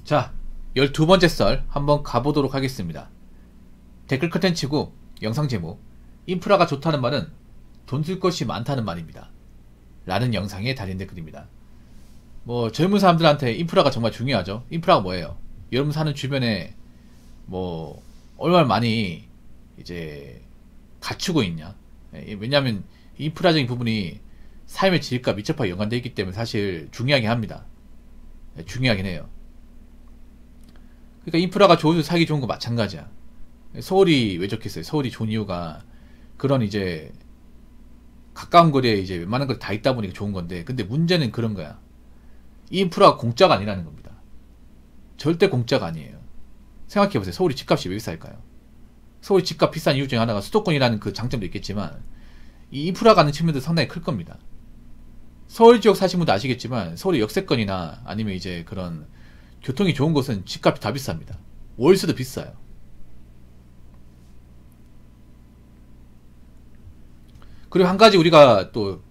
자, 12번째 썰 한번 가보도록 하겠습니다. 댓글 컨텐츠고 영상 제목, 인프라가 좋다는 말은 돈 쓸 것이 많다는 말입니다. 라는 영상에 달린 댓글입니다. 뭐 젊은 사람들한테 인프라가 정말 중요하죠. 인프라가 뭐예요? 여러분 사는 주변에 뭐 얼마나 많이 이제 갖추고 있냐. 왜냐하면 인프라적인 부분이 삶의 질과 밀접하게 연관되어 있기 때문에 사실 중요하긴 합니다. 중요하긴 해요. 그러니까 인프라가 좋아서 살기 좋은 거 마찬가지야. 서울이 왜 좋겠어요? 서울이 좋은 이유가 그런 이제 가까운 거리에 이제 웬만한 걸 다 있다 보니까 좋은 건데, 근데 문제는 그런 거야. 이 인프라가 공짜가 아니라는 겁니다. 절대 공짜가 아니에요. 생각해보세요. 서울이 집값이 왜 비쌀까요? 서울 집값 비싼 이유 중에 하나가 수도권이라는 그 장점도 있겠지만 이 인프라가 하는 측면도 상당히 클 겁니다. 서울 지역 사신 분도 아시겠지만 서울의 역세권이나 아니면 이제 그런 교통이 좋은 곳은 집값이 다 비쌉니다. 월세도 비싸요. 그리고 한 가지 우리가 또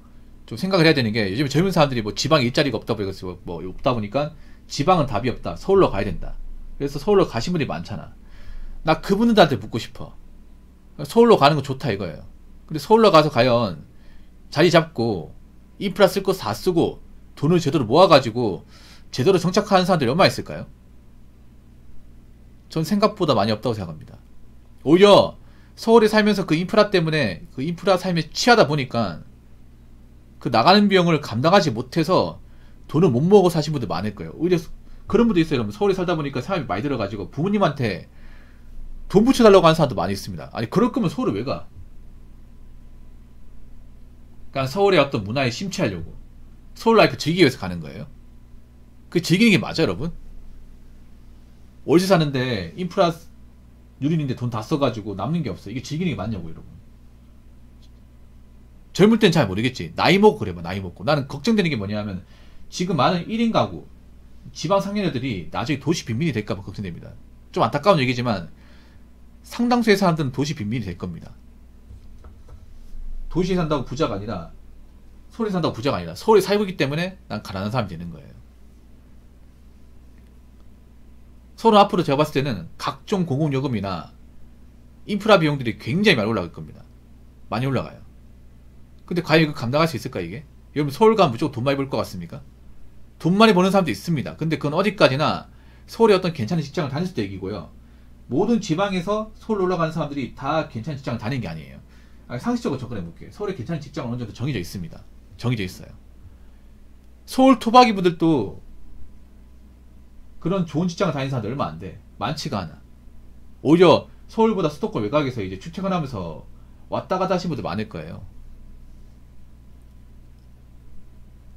좀 생각을 해야 되는 게, 요즘 젊은 사람들이 뭐 지방에 일자리가 없다 보니까 지방은 답이 없다, 서울로 가야 된다. 그래서 서울로 가신 분들이 많잖아. 나 그분들한테 묻고 싶어. 서울로 가는 거 좋다 이거예요. 근데 서울로 가서 과연 자리 잡고 인프라 쓸 거 다 쓰고 돈을 제대로 모아가지고 제대로 정착하는 사람들이 얼마나 있을까요? 전 생각보다 많이 없다고 생각합니다. 오히려 서울에 살면서 그 인프라 때문에 그 인프라 삶에 취하다 보니까 그 나가는 비용을 감당하지 못해서 돈을 못 모으고 사신 분들 많을 거예요. 오히려 그런 분도 있어요. 여러분, 서울에 살다 보니까 사람이 많이 들어가지고 부모님한테 돈 붙여달라고 하는 사람도 많이 있습니다. 아니, 그럴 거면 서울에 왜 가? 그러니까 서울의 어떤 문화에 심취하려고, 서울 라이프 즐기기 위해서 가는 거예요. 그 즐기는 게 맞아, 여러분? 월세 사는데 인프라 유린인데 돈 다 써가지고 남는 게 없어. 이게 즐기는 게 맞냐고, 여러분. 젊을 땐 잘 모르겠지. 나이 먹고 그래 봐, 나이 먹고. 나는 걱정되는 게 뭐냐 하면, 지금 많은 1인 가구, 지방 상류들이 나중에 도시 빈민이 될까봐 걱정됩니다. 좀 안타까운 얘기지만, 상당수의 사람들은 도시 빈민이 될 겁니다. 도시에 산다고 부자가 아니라, 서울에 산다고 부자가 아니라, 서울에 살고 있기 때문에 난 가난한 사람이 되는 거예요. 서울은 앞으로 제가 봤을 때는 각종 공공요금이나 인프라 비용들이 굉장히 많이 올라갈 겁니다. 많이 올라가요. 근데 과연 이거 감당할 수 있을까, 이게? 여러분, 서울 가면 무조건 돈 많이 벌 것 같습니까? 돈 많이 버는 사람도 있습니다. 근데 그건 어디까지나 서울에 어떤 괜찮은 직장을 다닐 수도 얘기고요. 모든 지방에서 서울로 올라가는 사람들이 다 괜찮은 직장을 다니는 게 아니에요. 상식적으로 접근해 볼게요. 서울에 괜찮은 직장은 어느 정도 정해져 있습니다. 정해져 있어요. 서울 토박이 분들도 그런 좋은 직장을 다니는 사람들 얼마 안 돼. 많지가 않아. 오히려 서울보다 수도권 외곽에서 이제 출퇴근하면서 왔다 갔다 하시는 분들 많을 거예요.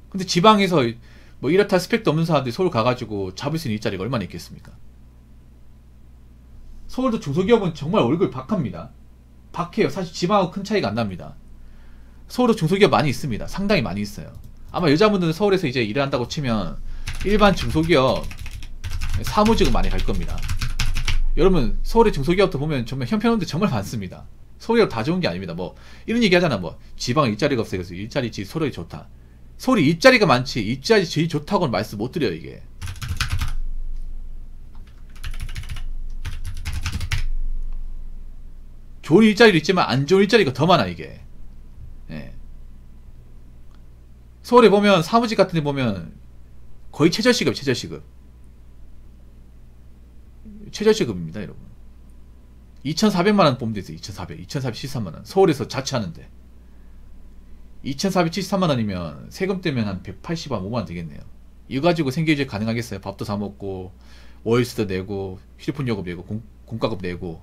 근데 지방에서 뭐 이렇다 스펙도 없는 사람들이 서울 가가지고 잡을 수 있는 일자리가 얼마나 있겠습니까? 서울도 중소기업은 정말 월급이 박합니다. 박해요. 사실 지방하고 큰 차이가 안 납니다. 서울도 중소기업 많이 있습니다. 상당히 많이 있어요. 아마 여자분들은 서울에서 이제 일을 한다고 치면 일반 중소기업 사무직은 많이 갈 겁니다. 여러분, 서울의 중소기업도 보면 정말 형편없는데 정말 많습니다. 서울이 다 좋은 게 아닙니다. 뭐 이런 얘기 하잖아. 뭐 지방은 일자리가 없어요. 그래서 일자리 질 서울이 좋다. 서울이 일자리가 많지 일자리 질이 좋다고는 말씀 못 드려요. 이게 좋은 일자리도 있지만 안 좋은 일자리가 더 많아. 이게 예. 서울에 보면 사무직 같은 데 보면 거의 최저시급 최저시급입니다, 여러분. 2,400만원 보면 되세요. 2,473만원. 서울에서 자취하는데 2,473만원이면 세금 떼면 한 180만 5만원 되겠네요. 이거 가지고 생계유지 가능하겠어요? 밥도 사먹고 월세도 내고 휴대폰 요금 내고 공과금 내고.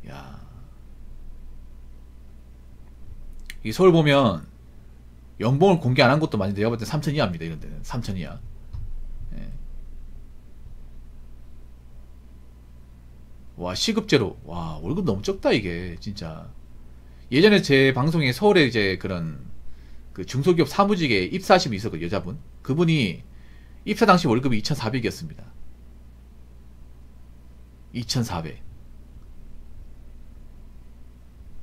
야, 이 서울 보면 연봉을 공개 안 한 것도 많이, 내가 볼 때 3천 이하입니다. 이런 데는 3천 이하. 예. 와, 시급제로. 와, 월급 너무 적다 이게 진짜. 예전에 제 방송에 서울에 이제 그런 그 중소기업 사무직에 입사하신 분 있었거든요. 여자분. 그분이 입사 당시 월급이 2,400이었습니다. 2,400.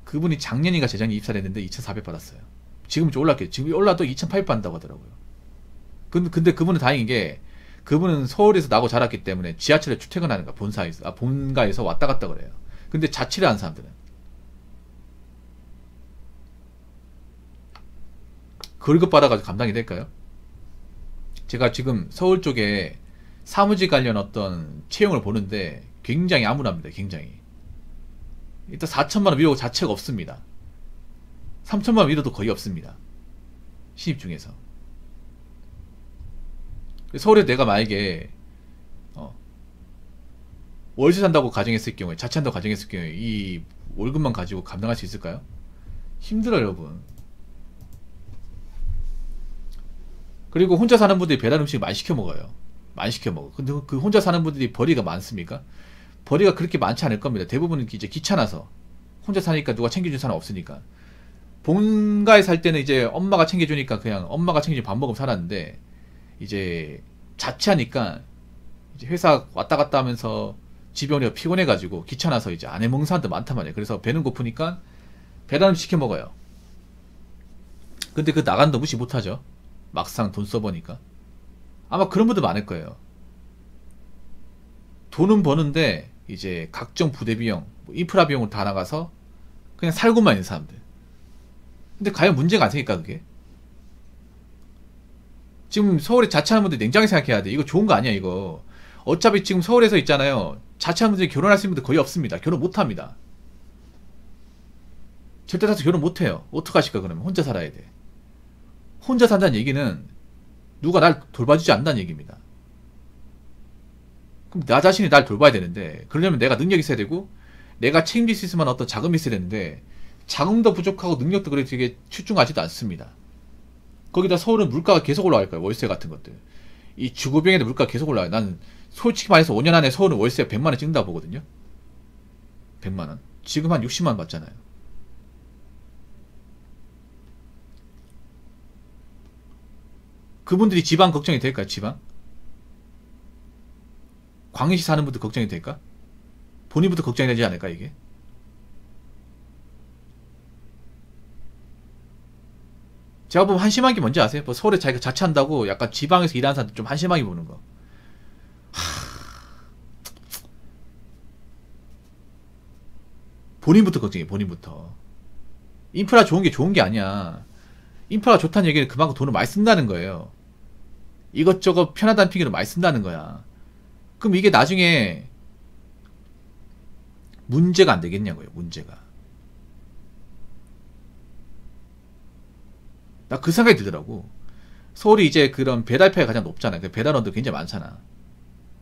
그분이 작년인가 재작년에 입사를 했는데 2,400 받았어요. 지금 좀 올랐겠죠. 지금 올라도 2,800 받는다고 하더라고요. 근데 그분은 다행인 게 그분은 서울에서 나고 자랐기 때문에 지하철에 출퇴근하는 거야. 본가에서 왔다 갔다 그래요. 근데 자취를 하는 사람들은 월급 받아가지고 감당이 될까요? 제가 지금 서울 쪽에 사무직 관련 어떤 채용을 보는데 굉장히 암울합니다. 굉장히. 일단 4천만원 미뤄고 자체가 없습니다. 3천만원 미뤄도 거의 없습니다. 신입 중에서. 서울에 내가 만약에 월세 산다고 가정했을 경우에, 자취한다고 가정했을 경우에 이 월급만 가지고 감당할 수 있을까요? 힘들어요, 여러분. 그리고 혼자 사는 분들이 배달 음식 많이 시켜 먹어요. 많이 시켜 먹어. 근데 그 혼자 사는 분들이 벌이가 많습니까? 벌이가 그렇게 많지 않을 겁니다. 대부분은 이제 귀찮아서. 혼자 사니까 누가 챙겨줄 사람 없으니까. 본가에 살 때는 이제 엄마가 챙겨주니까 그냥 엄마가 챙겨준 밥 먹으면 살았는데, 이제 자취하니까 이제 회사 왔다 갔다 하면서 집에 오니까 피곤해가지고 귀찮아서 이제 안 해먹는 사람들 많단 말이에요. 그래서 배는 고프니까 배달 음식 시켜 먹어요. 근데 그 나간다 무시 못하죠. 막상 돈 써보니까. 아마 그런 분들 많을 거예요. 돈은 버는데 이제 각종 부대 비용, 인프라 비용을 다 나가서 그냥 살고만 있는 사람들. 근데 과연 문제가 안 생길까 그게? 지금 서울에 자취하는 분들 냉정하게 생각해야 돼. 이거 좋은 거 아니야 이거. 어차피 지금 서울에서 있잖아요. 자취하는 분들이 결혼할 수 있는 분들 거의 없습니다. 결혼 못 합니다. 절대 다수 결혼 못 해요. 어떡하실까 그러면? 혼자 살아야 돼. 혼자 산다는 얘기는 누가 날 돌봐주지 않는다는 얘기입니다. 그럼 나 자신이 날 돌봐야 되는데, 그러려면 내가 능력이 있어야 되고 내가 책임질 수 있을 만한 어떤 자금이 있어야 되는데, 자금도 부족하고 능력도 그렇게 되게 출중하지도 않습니다. 거기다 서울은 물가가 계속 올라갈 거예요. 월세 같은 것들. 이 주거비용에도 물가가 계속 올라가요. 난 솔직히 말해서 5년 안에 서울은 월세가 100만원 찍는다고 보거든요. 100만원. 지금 한 60만원 받잖아요. 그분들이 지방 걱정이 될까요? 지방? 광역시 사는 분들 걱정이 될까? 본인부터 걱정이 되지 않을까 이게? 제가 보면 한심한 게 뭔지 아세요? 뭐 서울에 자기가 자취한다고 약간 지방에서 일하는 사람들 좀 한심하게 보는 거. 본인부터 걱정해. 본인부터. 인프라 좋은 게 좋은 게 아니야. 인프라가 좋다는 얘기는 그만큼 돈을 많이 쓴다는 거예요. 이것저것 편하다는 핑계로 많이 쓴다는 거야. 그럼 이게 나중에 문제가 안 되겠냐고요. 문제가. 나 그 생각이 들더라고. 서울이 이제 그런 배달파가 가장 높잖아요. 배달원도 굉장히 많잖아.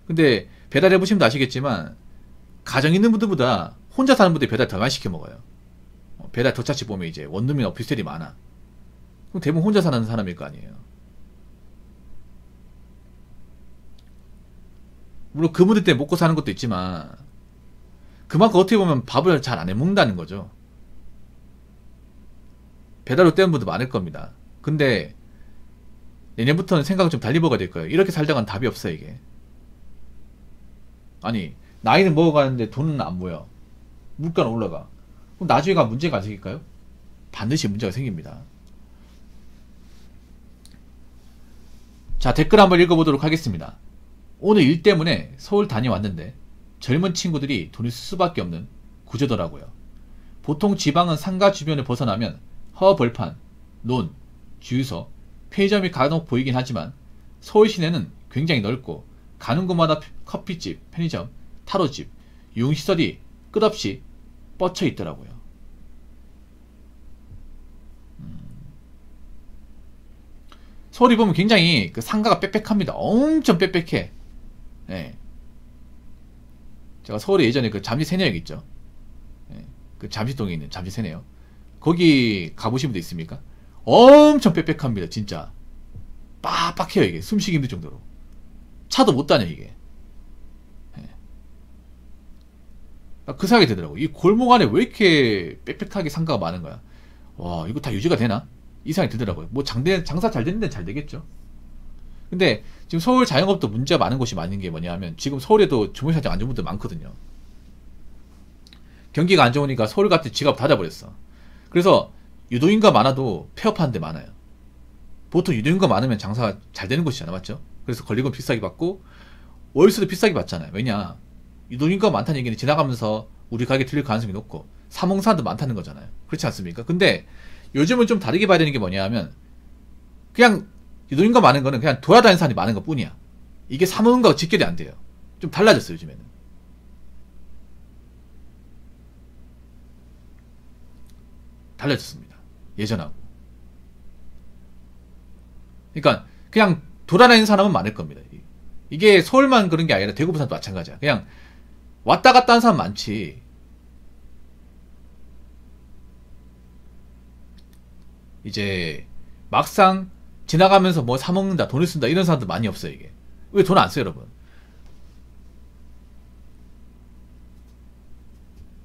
근데 배달해보시면 아시겠지만 가정 있는 분들보다 혼자 사는 분들이 배달 더 많이 시켜 먹어요. 배달 도착지 보면 이제 원룸이나 오피스텔이 많아. 그럼 대부분 혼자 사는 사람일 거 아니에요. 물론 그분들 때문에 먹고 사는 것도 있지만 그만큼 어떻게 보면 밥을 잘 안 해먹는다는 거죠. 배달로 때우는 분도 많을 겁니다. 근데 내년부터는 생각을 좀 달리 먹어야 될 거예요. 이렇게 살다가는 답이 없어요 이게. 아니 나이는 먹어가는데 돈은 안 모여. 물가는 올라가. 그럼 나중에 가 문제가 안 생길까요? 반드시 문제가 생깁니다. 자, 댓글 한번 읽어보도록 하겠습니다. 오늘 일 때문에 서울 다녀왔는데 젊은 친구들이 돈을 쓸 수밖에 없는 구조더라고요. 보통 지방은 상가 주변을 벗어나면 허벌판, 논, 주유소, 편의점이 간혹 보이긴 하지만 서울 시내는 굉장히 넓고 가는 곳마다 커피집, 편의점, 타로집, 유흥시설이 끝없이 뻗쳐 있더라고요. 서울이 보면 굉장히 그 상가가 빽빽합니다. 엄청 빽빽해. 네. 제가 서울에 예전에 그 잠시 세내역 있죠. 네. 그 잠시동에 있는 잠시 세내역. 거기 가보신 분도 있습니까? 엄청 빽빽합니다. 진짜 빡빡해요. 이게 숨쉬기 힘들 정도로 차도 못 다녀 이게. 네. 그 생각이 들더라고. 이 골목 안에 왜 이렇게 빽빽하게 상가가 많은 거야. 와 이거 다 유지가 되나? 이 생각이 들더라고요. 뭐 장사 잘 되는 데는 잘 되겠죠. 근데 지금 서울 자영업도 문제가 많은 곳이 많은 게 뭐냐 하면 지금 서울에도 주거시장 안 좋은 분들 많거든요. 경기가 안 좋으니까 서울 같은 지갑 닫아버렸어. 그래서 유도인가 많아도 폐업하는 데 많아요. 보통 유도인가 많으면 장사가 잘 되는 곳이잖아. 맞죠? 그래서 권리금 비싸게 받고 월세도 비싸게 받잖아요. 왜냐? 이 노인가가 많다는 얘기는 지나가면서 우리 가게 들릴 가능성이 높고 사먹는 사람도 많다는 거잖아요. 그렇지 않습니까? 근데 요즘은 좀 다르게 봐야 되는 게 뭐냐 하면 그냥 이 노인가 많은 거는 그냥 돌아다니는 사람이 많은 것 뿐이야. 이게 사먹는 거하고 직결이 안 돼요. 좀 달라졌어요, 요즘에는. 달라졌습니다. 예전하고. 그러니까 그냥 돌아다니는 사람은 많을 겁니다. 이게 서울만 그런 게 아니라 대구 부산도 마찬가지야. 그냥 왔다 갔다 하는 사람 많지. 이제 막상 지나가면서 뭐 사먹는다, 돈을 쓴다 이런 사람도 많이 없어요. 이게 왜 돈 안 써요, 여러분?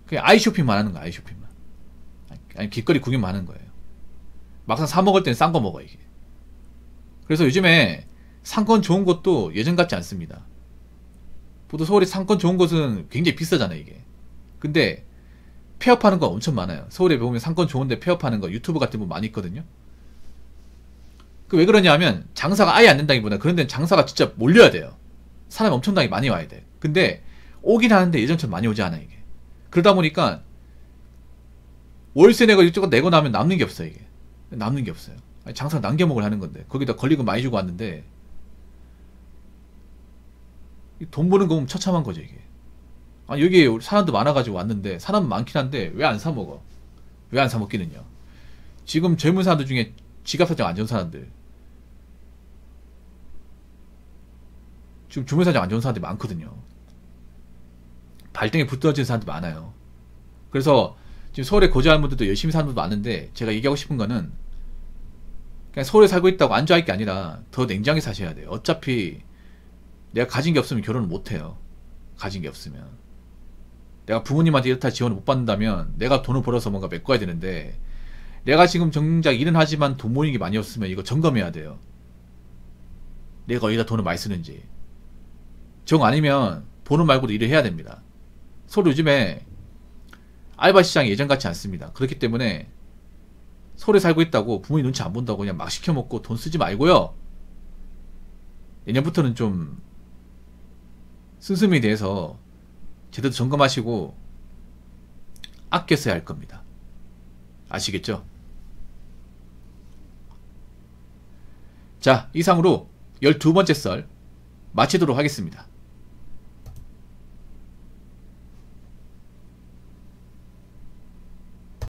그냥 아이쇼핑만 하는 거야. 아이쇼핑만. 아니 길거리 구경만 하는 거예요. 막상 사 먹을 때는 싼 거 먹어 이게. 그래서 요즘에 상권 좋은 곳도 예전 같지 않습니다. 보통 서울에 상권 좋은 곳은 굉장히 비싸잖아요 이게. 근데 폐업하는 거 엄청 많아요. 서울에 보면 상권 좋은데 폐업하는 거 유튜브 같은 거 많이 있거든요. 그 왜 그러냐 하면 장사가 아예 안 된다기보다 그런 데는 장사가 진짜 몰려야 돼요. 사람이 엄청나게 많이 와야 돼. 근데 오긴 하는데 예전처럼 많이 오지 않아 이게. 그러다 보니까 월세 내고 이쪽으로 내고 나면 남는 게 없어요 이게. 남는 게 없어요. 아니, 장사가 남겨먹을 하는 건데 거기다 권리금 많이 주고 왔는데 돈 버는 거 보면 처참한 거죠 이게. 아니 여기 사람도 많아가지고 왔는데 사람 많긴 한데 왜 안 사 먹어? 왜 안 사 먹기는요? 지금 젊은 사람들 중에 지갑 사정 안 좋은 사람들, 지금 주변 사정 안 좋은 사람들이 많거든요. 발등에 붙어진 사람들 많아요. 그래서 지금 서울에 거주하는 분들도 열심히 사는 분도 많은데 제가 얘기하고 싶은 거는 그냥 서울에 살고 있다고 안주할 게 아니라 더 냉정하게 사셔야 돼요. 어차피 내가 가진 게 없으면 결혼을 못 해요. 가진 게 없으면. 내가 부모님한테 이렇다 지원을 못 받는다면 내가 돈을 벌어서 뭔가 메꿔야 되는데 내가 지금 정작 일은 하지만 돈 모이는 게 많이 없으면 이거 점검해야 돼요. 내가 어디다 돈을 많이 쓰는지. 정 아니면 본업 말고도 일을 해야 됩니다. 서울 요즘에 알바 시장이 예전 같지 않습니다. 그렇기 때문에 서울에 살고 있다고 부모님 눈치 안 본다고 그냥 막 시켜먹고 돈 쓰지 말고요. 내년부터는 좀 씀씀이에 대해서 제대로 점검하시고 아껴 써야 할 겁니다. 아시겠죠? 자, 이상으로 12번째 썰 마치도록 하겠습니다.